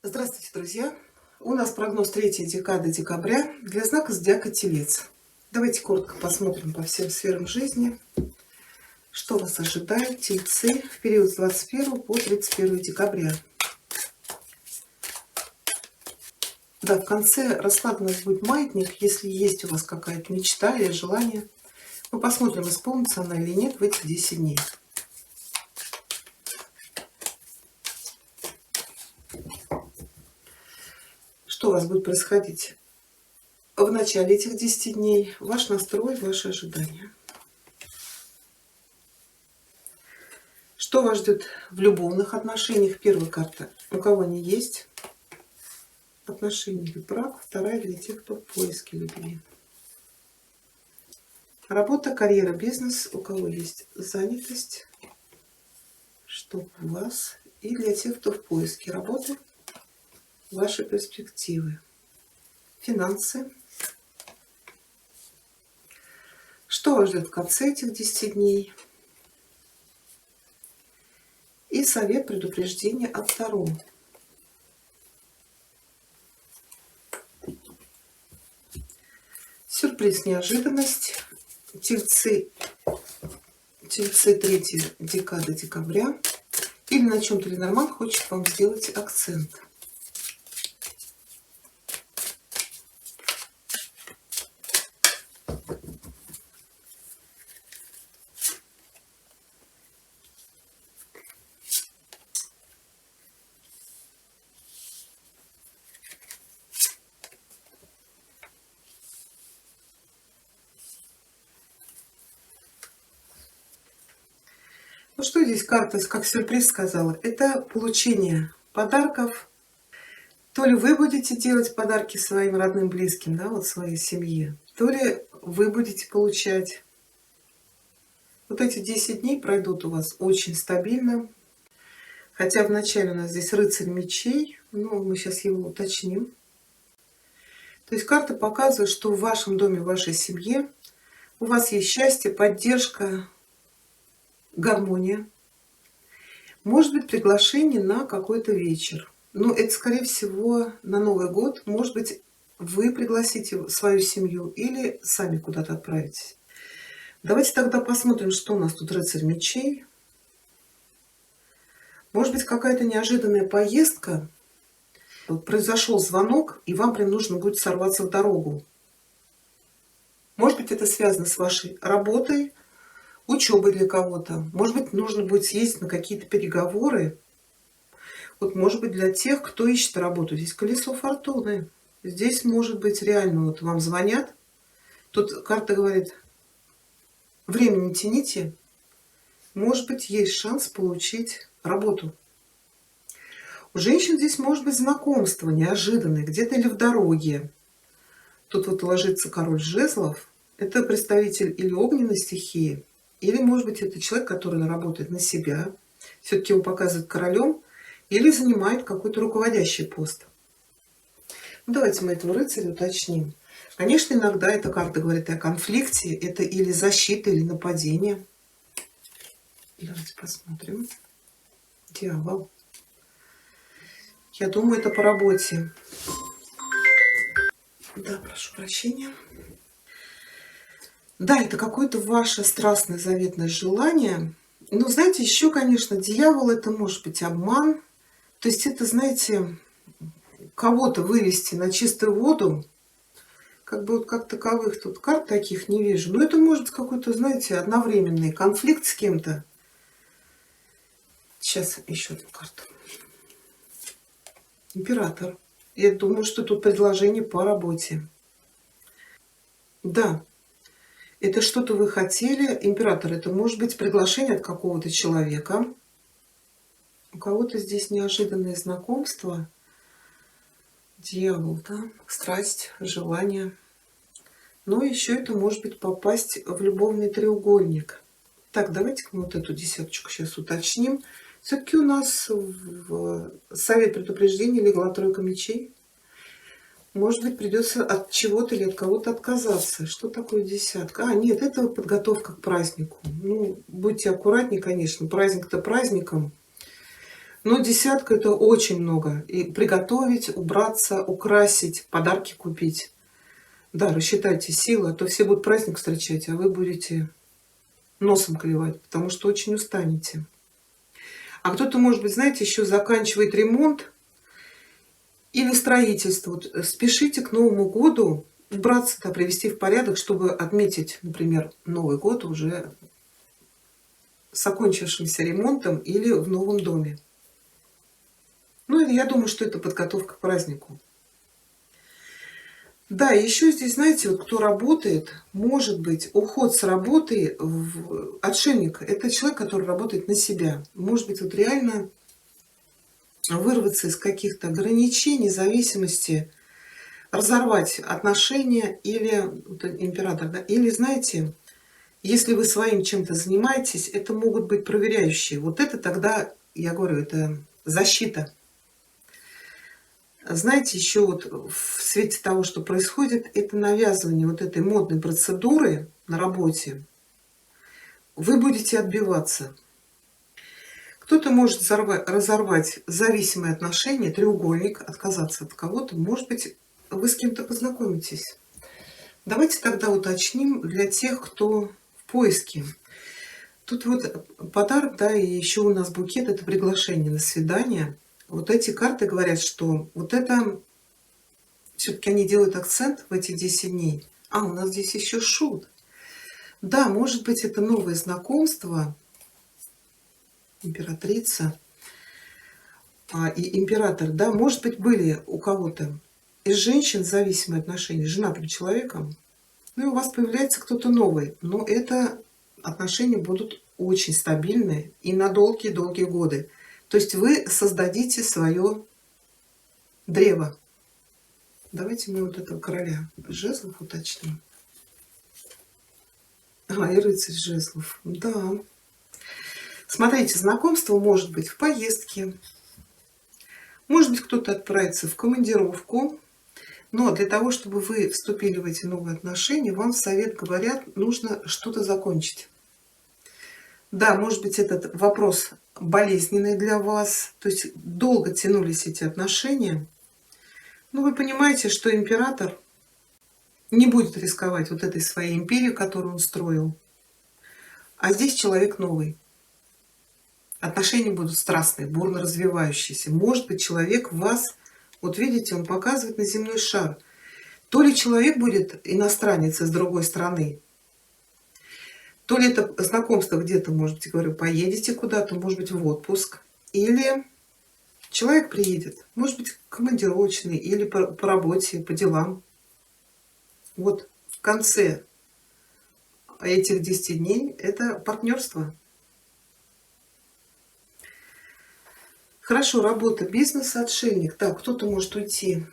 Здравствуйте, друзья! У нас прогноз третьей декады декабря для знака зодиака Телец. Давайте коротко посмотрим по всем сферам жизни, что вас ожидает, Тельцы, в период с 21 по 31 декабря. Да, в конце расклада у нас будет маятник. Если есть у вас какая-то мечта или желание, мы посмотрим, исполнится она или нет в эти 10 дней. Что у вас будет происходить в начале этих 10 дней? Ваш настрой, ваши ожидания. Что вас ждет в любовных отношениях? Первая карта. У кого они есть? Отношения или брак. Вторая для тех, кто в поиске любви. Работа, карьера, бизнес. У кого есть занятость? Что у вас? И для тех, кто в поиске работы. Ваши перспективы. Финансы. Что вас ждет в конце этих 10 дней? И совет, предупреждение от Таро. Сюрприз, неожиданность. Тельцы 3 декады декабря. Или на чем-то Ленорман хочет вам сделать акцент. Ну что здесь карта, как сюрприз сказала, это получение подарков. То ли вы будете делать подарки своим родным, близким, да, вот своей семье, то ли вы будете получать. Вот эти 10 дней пройдут у вас очень стабильно. Хотя вначале у нас здесь рыцарь мечей, но мы сейчас его уточним. То есть карта показывает, что в вашем доме, в вашей семье у вас есть счастье, поддержка, гармония. Может быть, приглашение на какой-то вечер. Но это, скорее всего, на Новый год. Может быть, вы пригласите свою семью или сами куда-то отправитесь. Давайте тогда посмотрим, что у нас тут рыцарь мечей. Может быть, какая-то неожиданная поездка. Вот произошел звонок, и вам прям нужно будет сорваться в дорогу. Может быть, это связано с вашей работой, учебой для кого-то. Может быть, нужно будет съездить на какие-то переговоры. Вот, может быть, для тех, кто ищет работу. Здесь колесо фортуны. Здесь, может быть, реально вот вам звонят. Тут карта говорит, время не тяните. Может быть, есть шанс получить работу. У женщин здесь может быть знакомство неожиданное, где-то или в дороге. Тут вот ложится король жезлов. Это представитель или огненной стихии, или, может быть, это человек, который работает на себя. Все-таки его показывают королем, или занимает какой-то руководящий пост. Ну, давайте мы этого рыцаря уточним. Конечно, иногда эта карта говорит о конфликте. Это или защита, или нападение. Давайте посмотрим. Дьявол. Я думаю, это по работе. Да, прошу прощения. Да, это какое-то ваше страстное заветное желание. Но, знаете, еще, конечно, дьявол — это может быть обман. То есть это, знаете, кого-то вывести на чистую воду. Как бы вот как таковых тут карт таких не вижу. Но это может быть какой-то, знаете, одновременный конфликт с кем-то. Сейчас еще одну карту. Император. Я думаю, что тут предложение по работе. Да, это что-то вы хотели. Император, это может быть приглашение от какого-то человека. У кого-то здесь неожиданное знакомство. Дьявол, да, страсть, желание. Но еще это может быть попасть в любовный треугольник. Так, давайте мы вот эту десяточку сейчас уточним. Все-таки у нас в совет предупреждения легла тройка мечей. Может быть, придется от чего-то или от кого-то отказаться. Что такое десятка? А, нет, это подготовка к празднику. Ну, будьте аккуратнее, конечно. Праздник-то праздником. Но десятка — это очень много. И приготовить, убраться, украсить, подарки купить. Да, рассчитайте силы, а то все будут праздник встречать, а вы будете носом клевать, потому что очень устанете. А кто-то, может быть, знаете, еще заканчивает ремонт или строительство. Вот спешите к Новому году убраться, да, привести в порядок, чтобы отметить, например, Новый год уже с окончившимся ремонтом или в новом доме. Ну, я думаю, что это подготовка к празднику. Да, и еще здесь, знаете, вот кто работает, может быть, уход с работы, отшельник — это человек, который работает на себя. Может быть, вот реально вырваться из каких-то ограничений, зависимости, разорвать отношения или вот император, да, или, знаете, если вы своим чем-то занимаетесь, это могут быть проверяющие. Вот это тогда, я говорю, это защита. Знаете, еще вот в свете того, что происходит, это навязывание вот этой модной процедуры на работе. Вы будете отбиваться. Кто-то может разорвать зависимые отношения, треугольник, отказаться от кого-то. Может быть, вы с кем-то познакомитесь. Давайте тогда уточним для тех, кто в поиске. Тут вот подарок, да, и еще у нас букет — это приглашение на свидание. Вот эти карты говорят, что вот это все-таки они делают акцент в эти 10 дней. А, у нас здесь еще шут. Да, может быть, это новое знакомство. Императрица и император. Да, может быть, были у кого-то из женщин зависимые отношения с женатым человеком. Ну и у вас появляется кто-то новый. Но это отношения будут очень стабильные и на долгие-долгие годы. То есть вы создадите свое древо. Давайте мы вот этого короля жезлов уточним. И рыцарь жезлов. Да. Смотрите, знакомство может быть в поездке. Может быть, кто-то отправится в командировку. Но для того, чтобы вы вступили в эти новые отношения, вам совет говорят, нужно что-то закончить. Да, может быть, этот вопрос болезненный для вас. То есть долго тянулись эти отношения. Но вы понимаете, что император не будет рисковать вот этой своей империей, которую он строил. А здесь человек новый. Отношения будут страстные, бурно развивающиеся. Может быть, человек в вас, вот видите, он показывает на земной шар. То ли человек будет иностранец из другой страны, то ли это знакомство где-то, может быть, говорю, поедете куда-то, может быть, в отпуск. Или человек приедет, может быть, командировочный, или по работе, по делам. Вот в конце этих 10 дней это партнерство. Хорошо, работа, бизнес, отшельник. Так, кто-то может уйти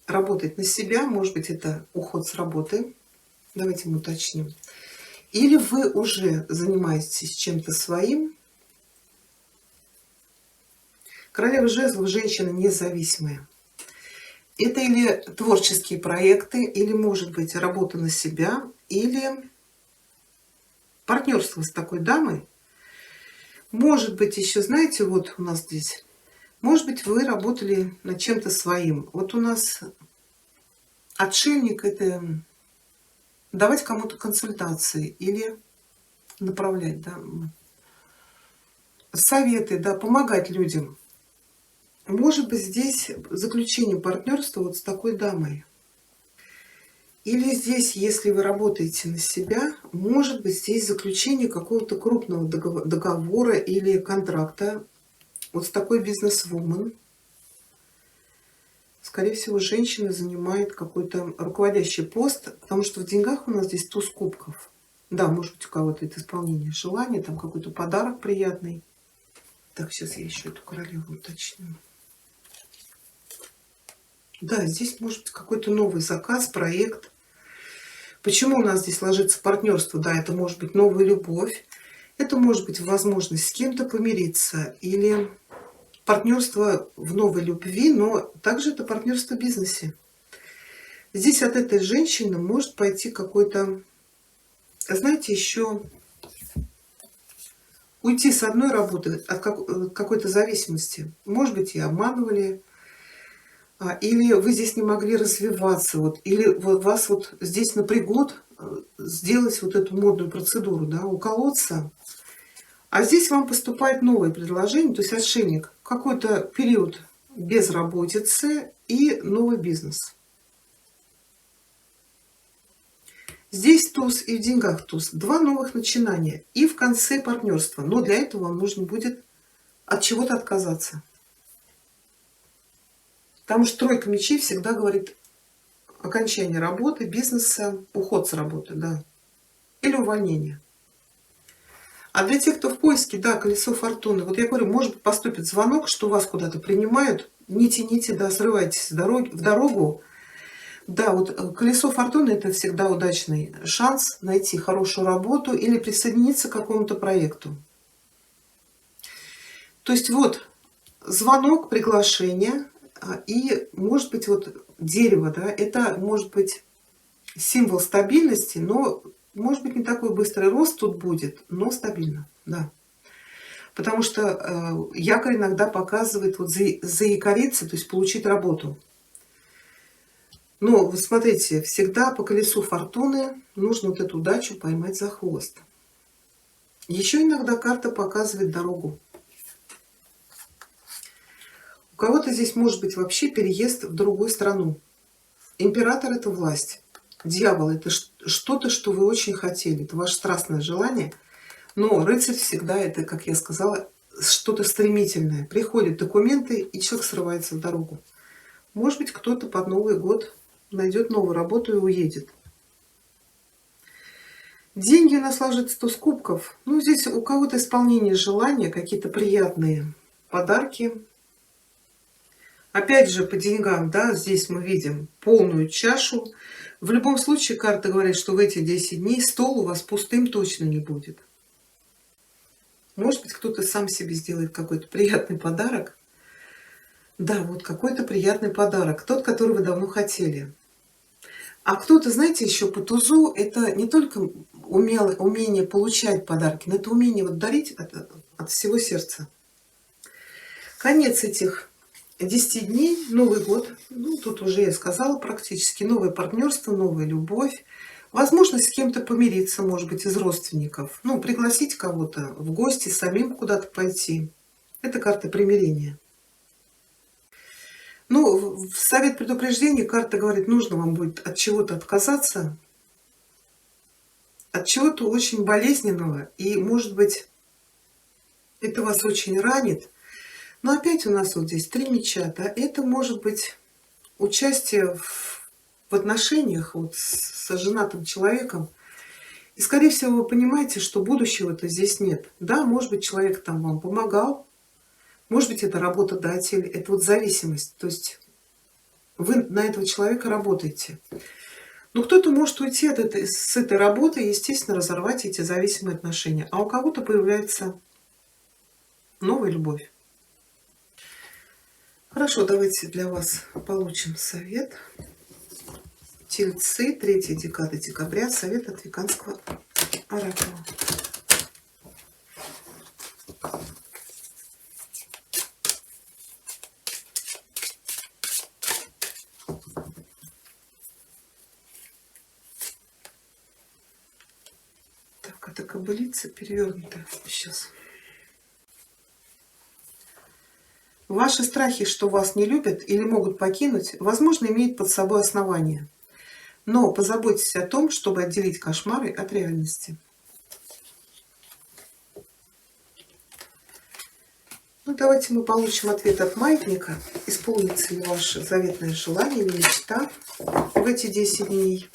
работать на себя, может быть, это уход с работы. Давайте мы уточним. Или вы уже занимаетесь чем-то своим. Королева жезлов — женщина независимая. Это или творческие проекты, или, может быть, работа на себя, или партнерство с такой дамой. Может быть, еще, знаете, вот у нас здесь, может быть, вы работали над чем-то своим. Вот у нас отшельник — это давать кому-то консультации или направлять, да, советы, да, помогать людям. Может быть, здесь заключение партнерства вот с такой дамой. Или здесь, если вы работаете на себя, может быть, здесь заключение какого-то крупного договора или контракта вот с такой бизнес-вумен. Скорее всего, женщина занимает какой-то руководящий пост, потому что в деньгах у нас здесь туз кубков. Да, может быть, у кого-то это исполнение желания, там какой-то подарок приятный. Так, сейчас я еще эту королеву уточню. Да, здесь может быть какой-то новый заказ, проект. Почему у нас здесь ложится партнерство? Да, это может быть новая любовь, это может быть возможность с кем-то помириться или партнерство в новой любви, но также это партнерство в бизнесе. Здесь от этой женщины может пойти какой-то, знаете, еще уйти с одной работы от какой-то зависимости. Может быть, и обманывали, или вы здесь не могли развиваться, вот, или вас вот здесь напрягло сделать вот эту модную процедуру, да, уколоться. А здесь вам поступает новое предложение, то есть отшельник, какой-то период безработицы и новый бизнес. Здесь туз и в деньгах туз. Два новых начинания и в конце партнерства. Но для этого вам нужно будет от чего-то отказаться. Потому что тройка мечей всегда говорит окончание работы, бизнеса, уход с работы, да. Или увольнение. А для тех, кто в поиске, да, колесо фортуны. Вот я говорю, может поступит звонок, что вас куда-то принимают. Не тяните, да, срывайтесь в дорогу. Да, вот колесо фортуны — это всегда удачный шанс найти хорошую работу или присоединиться к какому-то проекту. То есть вот звонок, приглашение, и может быть вот дерево, да, это может быть символ стабильности, но может быть не такой быстрый рост тут будет, но стабильно, да. Потому что якорь иногда показывает вот заякориться, то есть получить работу. Но, вы смотрите, всегда по колесу фортуны нужно вот эту удачу поймать за хвост. Еще иногда карта показывает дорогу. У кого-то здесь может быть вообще переезд в другую страну. Император — это власть. Дьявол — это что-то, что вы очень хотели. Это ваше страстное желание. Но рыцарь всегда это, как я сказала, что-то стремительное. Приходят документы, и человек срывается в дорогу. Может быть, кто-то под Новый год найдет новую работу и уедет. Деньги у нас ложится туз кубков. Ну, здесь у кого-то исполнение желания, какие-то приятные подарки. Опять же, по деньгам, да, здесь мы видим полную чашу. В любом случае, карта говорит, что в эти 10 дней стол у вас пустым точно не будет. Может быть, кто-то сам себе сделает какой-то приятный подарок. Да, вот какой-то приятный подарок. Тот, который вы давно хотели. А кто-то, знаете, еще по тузу, это не только умение получать подарки, но это умение вот дарить от всего сердца. Конец этих 10 дней, Новый год. Ну, тут уже я сказала практически. Новое партнерство, новая любовь. Возможность с кем-то помириться, может быть, из родственников. Ну, пригласить кого-то в гости, самим куда-то пойти. Это карта примирения. Ну, в совет предупреждения карта говорит, нужно вам будет от чего-то отказаться, от чего-то очень болезненного, и, может быть, это вас очень ранит. Но опять у нас вот здесь 3 меча, да, это может быть участие в отношениях вот с женатым человеком. И, скорее всего, вы понимаете, что будущего-то здесь нет. Да, может быть, человек там вам помогал, может быть, это работодатель, это вот зависимость. То есть вы на этого человека работаете. Но кто-то может уйти с этой работы и, естественно, разорвать эти зависимые отношения. А у кого-то появляется новая любовь. Хорошо, давайте для вас получим совет. Тельцы, 3 декада декабря, совет от веканского оракула. Так, это кобылица перевернутая сейчас. Ваши страхи, что вас не любят или могут покинуть, возможно, имеют под собой основание. Но позаботьтесь о том, чтобы отделить кошмары от реальности. Ну, давайте мы получим ответ от маятника. Исполнится ли ваше заветное желание или мечта в эти 10 дней?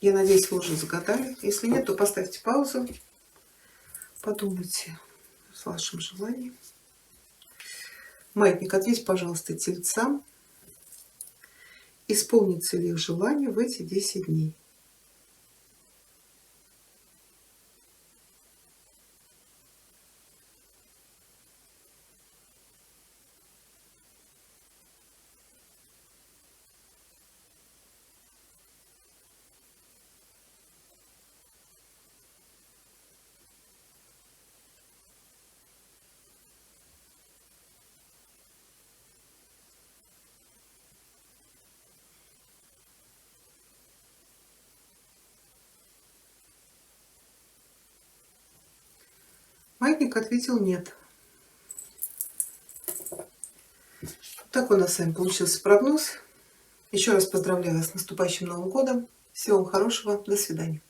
Я надеюсь, вы уже загадали. Если нет, то поставьте паузу. Подумайте с вашим желанием. Маятник, ответь, пожалуйста, тельцам, исполнится ли их желание в эти 10 дней. Маятник ответил нет. Такой у нас с вами получился прогноз. Еще раз поздравляю вас с наступающим Новым годом. Всего вам хорошего. До свидания.